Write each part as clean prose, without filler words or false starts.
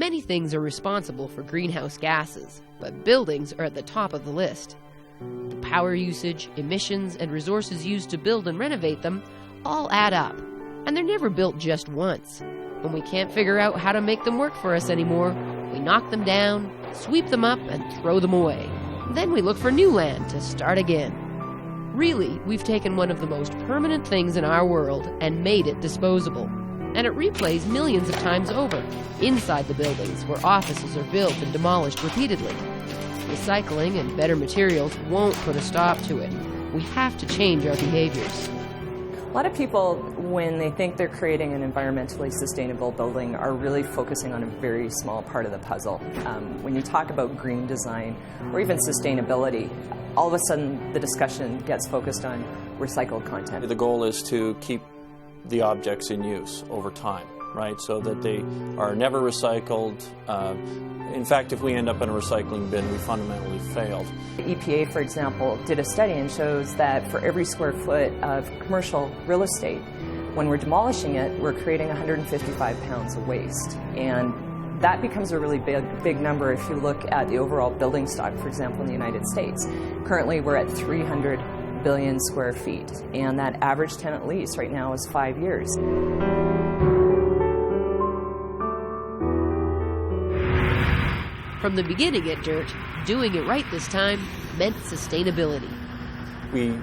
Many things are responsible for greenhouse gases, but buildings are at the top of the list. The power usage, emissions, and resources used to build and renovate them all add up, and they're never built just once. When we can't figure out how to make them work for us anymore, we knock them down, sweep them up, and throw them away. Then we look for new land to start again. Really, we've taken one of the most permanent things in our world and made it disposable. And it replays millions of times over, inside the buildings where offices are built and demolished repeatedly. Recycling and better materials won't put a stop to it. We have to change our behaviors. A lot of people, when they think they're creating an environmentally sustainable building, are really focusing on a very small part of the puzzle. When you talk about green design or even sustainability, all of a sudden the discussion gets focused on recycled content. The goal is to keep the objects in use over time, right, so that they are never recycled. In fact, if we end up in a recycling bin, we fundamentally failed. The EPA, for example, did a study and shows that for every square foot of commercial real estate, when we're demolishing it, we're creating 155 pounds of waste. And that becomes a really big number if you look at the overall building stock, for example, in the United States. Currently, we're at 300 billion square feet, and that average tenant lease right now is 5 years. From the beginning at DIRTT, doing it right this time meant sustainability. We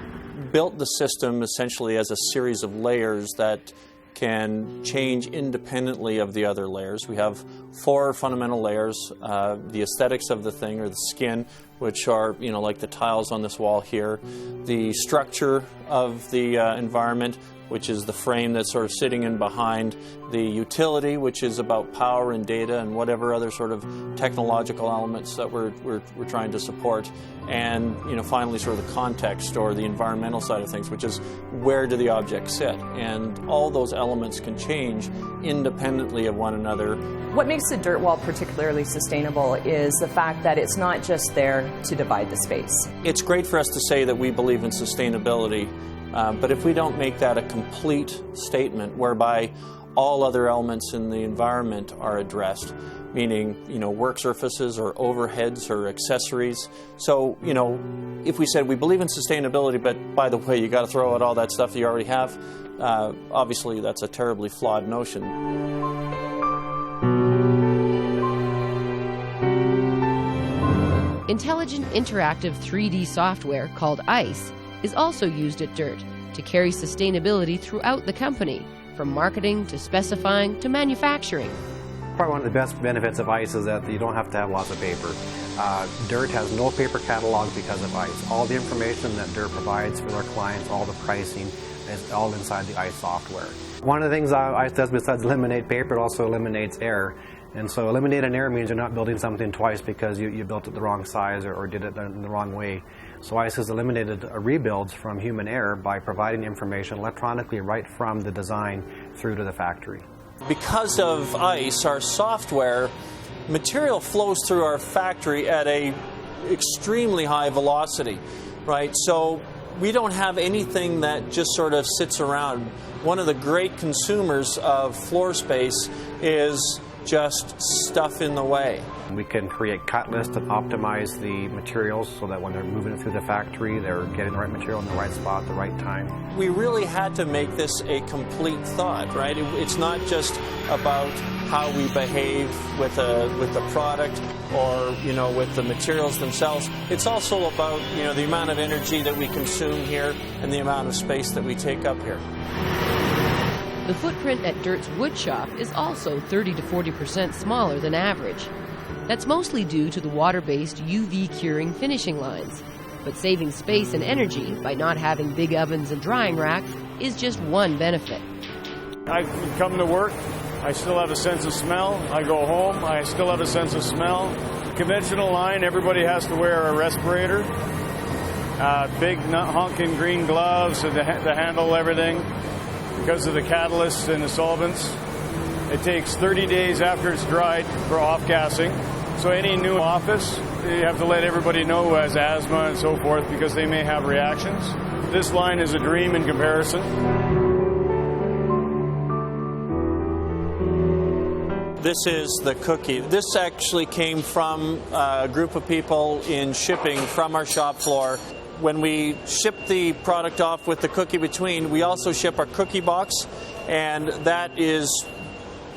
built the system essentially as a series of layers that can change independently of the other layers. We have 4 fundamental layers: the aesthetics of the thing, or the skin, which are, like the tiles on this wall here; the structure of the environment, which is the frame that's sort of sitting in behind; the utility, which is about power and data and whatever other sort of technological elements that we're trying to support; and finally sort of the context or the environmental side of things, which is where do the objects sit. And all those elements can change independently of one another. What makes the DIRTT wall particularly sustainable is the fact that it's not just there to divide the space. It's great for us to say that we believe in sustainability, but if we don't make that a complete statement whereby all other elements in the environment are addressed, meaning, work surfaces or overheads or accessories. So, if we said we believe in sustainability, but by the way, you got to throw out all that stuff that you already have, obviously that's a terribly flawed notion. Intelligent interactive 3D software called ICE is also used at DIRTT to carry sustainability throughout the company, from marketing to specifying to manufacturing. Probably one of the best benefits of ICE is that you don't have to have lots of paper. DIRTT has no paper catalog because of ICE. All the information that DIRTT provides for their clients, all the pricing, is all inside the ICE software. One of the things ICE does besides eliminate paper, it also eliminates error. And so eliminating error means you're not building something twice because you built it the wrong size or did it in the wrong way. So ICE has eliminated rebuilds from human error by providing information electronically right from the design through to the factory. Because of ICE, our software, material flows through our factory at a extremely high velocity, right? So we don't have anything that just sort of sits around. One of the great consumers of floor space is just stuff in the way. We can create cut lists to optimize the materials so that when they're moving it through the factory, they're getting the right material in the right spot at the right time. We really had to make this a complete thought, right? It's not just about how we behave with the product or, with the materials themselves. It's also about, the amount of energy that we consume here and the amount of space that we take up here. The footprint at DIRTT's wood shop is also 30 to 40% smaller than average. That's mostly due to the water-based UV curing finishing lines. But saving space and energy by not having big ovens and drying racks is just one benefit. I come to work, I still have a sense of smell. I go home, I still have a sense of smell. Conventional line, everybody has to wear a respirator. Big honking green gloves to handle everything. Because of the catalysts and the solvents, it takes 30 days after it's dried for off-gassing. So any new office, you have to let everybody know who has asthma and so forth because they may have reactions. This line is a dream in comparison. This is the cookie. This actually came from a group of people in shipping from our shop floor. When we ship the product off with the cookie between, we also ship our cookie box, and that is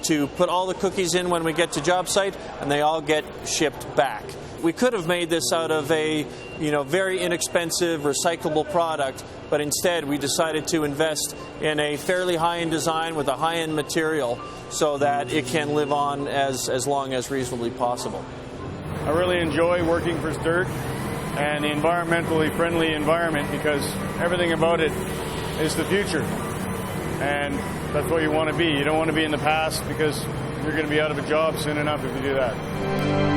to put all the cookies in when we get to job site, and they all get shipped back. We could have made this out of a very inexpensive recyclable product, but instead we decided to invest in a fairly high-end design with a high-end material so that it can live on as long as reasonably possible. I really enjoy working for DIRTT and the environmentally friendly environment, because everything about it is the future. And that's what you want to be. You don't want to be in the past, because you're going to be out of a job soon enough if you do that.